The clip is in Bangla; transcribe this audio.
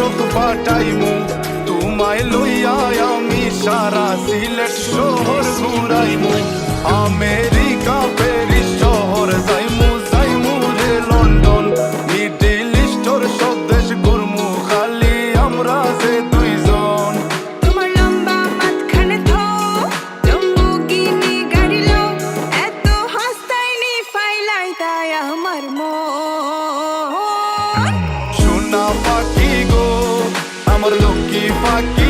কৃষক পাঠাইমু তোমায় লইয়া আমি সারা সিলেট শহর ঘুরাইমু আমেরিকা প্যারিস শহর যাইমু যাইমু রে লন্ডন মিডল ইস্টর সব দেশ ঘুরমু খালি আমরা যে দুইজন তোমার লম্বা মাঝখানে থো লম্বুগিনি গাড়ি লো এত হাসতাইনি ফাইলাই তাই আমার মন সোনা পাখি গো আমার লক্ষ্মী পাখি